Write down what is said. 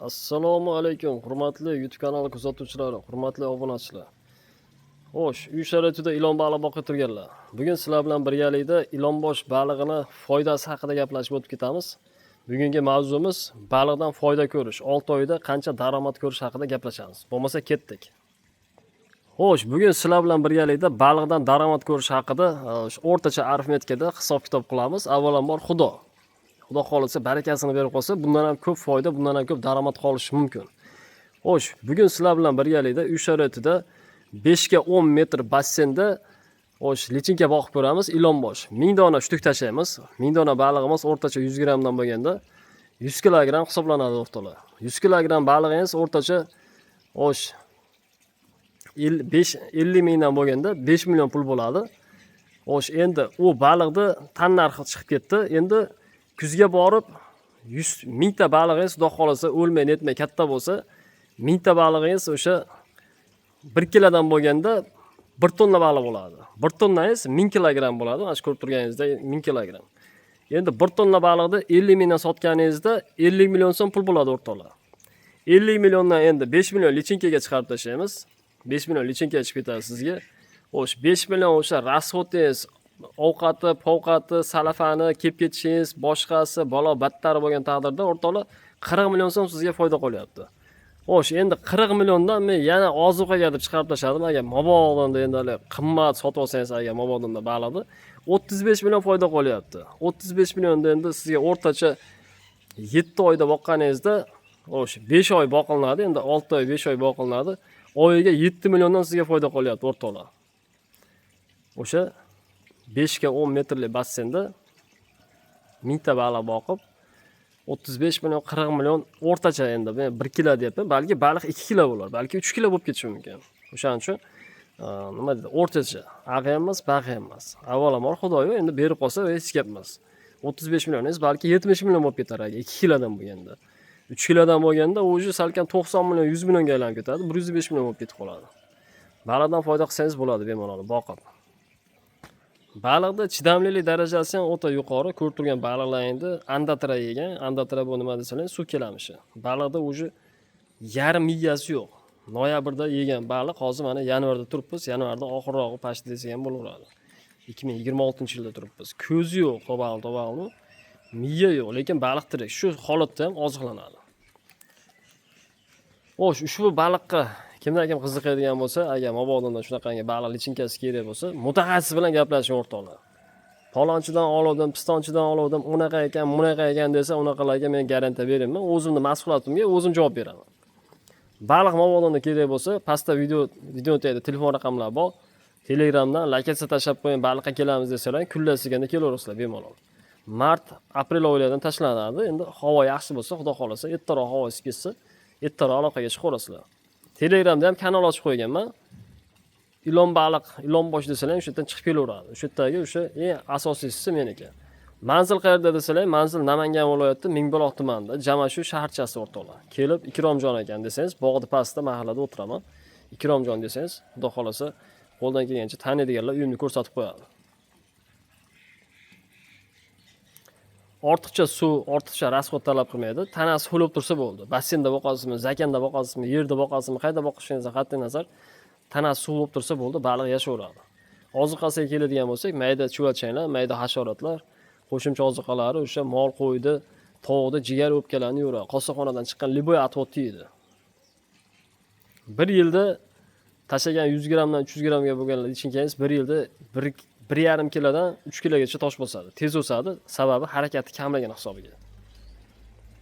Assalomu alaykum, hurmatli YouTube kanali kuzatuvchilari, hurmatli obunachilar. Xo'sh, uy sharoitida ilon baliq boqib turganlar. Bugun sizlar bilan birgalikda ilonbosh balig'ini foydasi haqida gaplashib o'tib ketamiz. Bugungi mavzumiz baliqdan foyda ko'rish, 6 oyda qancha daromad ko'rish haqida gaplashamiz. Bo'lmasa ketdik. Xo'sh, bugun sizlar bilan birgalikda baliqdan daromad ko'rish haqida o'rtacha arifmetikada hisob-kitob qilamiz. Avvalambor Xudo xolisa barakasini berib qolsa, bundan ham ko'p foyda, bundan ham ko'p daromad qolishi mumkin. Xo'sh, bugun sizlar bilan birgalikda uy sharoitida 5 ga 10 metr bassenda lichinka boqib ko'ramiz. Ilonbosh 1000 dona shtuk tashlaymiz. 1000 dona balig'imiz o'rtacha 100 grammdan bo'lganda 100 kilogramm hisoblanadi o'rtoqlar. 100 kilogramm balig'ingiz o'rtacha 50 mingdan bo'lganda 5 million pul bo'ladi. Endi u baliqni tan narxi chiqib ketdi. Endi kuzga borib 100 mingta balig'ingiz xudo xolasa o'lmay netmay katta bo'lsa, 1000 ta balig'ingiz o'sha 1 kilodan bo'lganda 1 tonna baliq bo'ladi. 1 tonnangiz 1000 kilogramm bo'ladi. Mana shu ko'rib turganingizdek 1000 kilogramm. Endi 1 tonna baliqni 50 mingdan sotganingizda 50 million so'm pul bo'ladi o'rtoqlar. 50 milliondan endi 5 million lichinkaga chiqarib tashlaymiz. 5 million lichinka chiqib ketadi sizga. 5 million o'sha rasxotingiz, ovqati, povqati, salafani, kelib ketishingiz, boshqasi, balo battari bo'lgan taqdirda o'rtoqlar 40 million so'm sizga foyda qolyapti. Endi 40 milliondan men yana ozuqaga deb chiqarib tashladim. Agar mabodo endi qimmat sotib olsangiz, agar mabodo baliqni 35 million foyda qolyapti. 35 millionda endi sizga o'rtacha 7 oyda boqqaningizda 5 oy boqilinadi, endi 6 oy, 5 oy boqilinadi. Oyiga 7 milliondan sizga foyda qolyapti o'rtoqlar. O'sha 5 ga 10 metrli bassenda 1000 ta baliq boqib 35 million, 40 million o'rtacha endi men 1 kilo deyapman, balki baliq 2 kilo bo'lar, balki 3 kilo bo'lib ketishi mumkin. O'shaning uchun nima deydi, o'rtacha, ag'i ham emas, bag'i ham emas. Avvalambor Xudoyo endi berib qolsa hech gap emas. 35 millioningiz balki 70 million bo'lib ketar agar 2 kilodan bo'lganda. 3 kilodan bo'lganda o'zi salkam 90 million, 100 millionga aylanib ketadi, 105 million bo'lib ketib qoladi. Baliqdan foyda qilsangiz bo'ladi bemalol boqib. Baliqda chidamlilik darajasi ham o'ta yuqori. Ko'rib turgan baliqlaringni andatira yegan. Andatira bu nima desalar, suv kelamishi. Baliqda o'zi yarim miyasi yo'q. Noyabrda yegan baliq hozir mana yanvarda turibmiz. Yanvarda oxirrog'i pashti desak ham bo'laveradi. 2026-yilda turibmiz. Ko'zi yo'q, to'bag'li. Miya yo'q, lekin baliq tirik. Shu holatda ham oziqlanadi. Ushbu baliqqa kimdan kim qiziqadigan bo'lsa, agar mabodo shunaqangi baliq lichinkasi kerak bo'lsa, mutaxassis bilan gaplashing o'rtoqlar. Falonchidan oldim, pistonchidan oldim, unaqa ekan, bunaqa ekan desa, unaqalarga men garantiya beraman. O'zimni mas'uliyatimga o'zim javob beraman. Baliq mabodo kerak bo'lsa, pastda video tagida telefon raqamlari bor. Telegramdan lokatsiya tashlab qo'ying, baliqqa kelamiz desalar, kunlasiga kelaverasizlar bemalol. Mart, aprel oylardan tashlanadi. Endi havo yaxshi bo'lsa, xudo xolasa, ertaroq havo isib ketsa, ertaroq aloqaga chiqaverasizlar. Telegramda ham kanal ochib qo'yganman. Ilon baliq, ilonbosh desalar, o'sha yerdan chiqib kelaveradi. O'sha yerdagi o'sha eng asosiysi meniki. Manzil qayerda desalar, manzil Namangan viloyati Mingbuloq tumanida, Jamashu shaharchasi o'rtoqlar. Kelib Ikromjon ekan desangiz, bog'da pastda mahallada o'tiraman. Ikromjon desangiz, xudo xolasa, qo'ldan kelgancha taniydiganlar uyimni ko'rsatib qo'yadi. Ortiqcha suv, ortiqcha rasxod talab qilmaydi. Tanasi ho'lib tursa bo'ldi. Bassenda boqasizmi, zakanda boqasizmi, yerda boqasizmi, qayerda boqishingizga qat'iy nazar, tanasi suv bo'lib tursa bo'ldi, baliq yashaveradi. Oziqasiga keladigan bo'lsak, mayda chuvalchanglar, mayda hasharotlar, qo'shimcha oziqalari o'sha mol, qo'ydi, tovuqda jigar o'pkalarni yuradi. Qosaxonadan chiqqan liboy atvotni yeydi. 1 yilda tashagan 100 grammdan 300 grammga bo'lgan lichinkangiz 1 yilda 1,5 kilodan 3 kilogacha tosh bosadi. Tez o'sadi, sababi harakati kamligini hisobiga.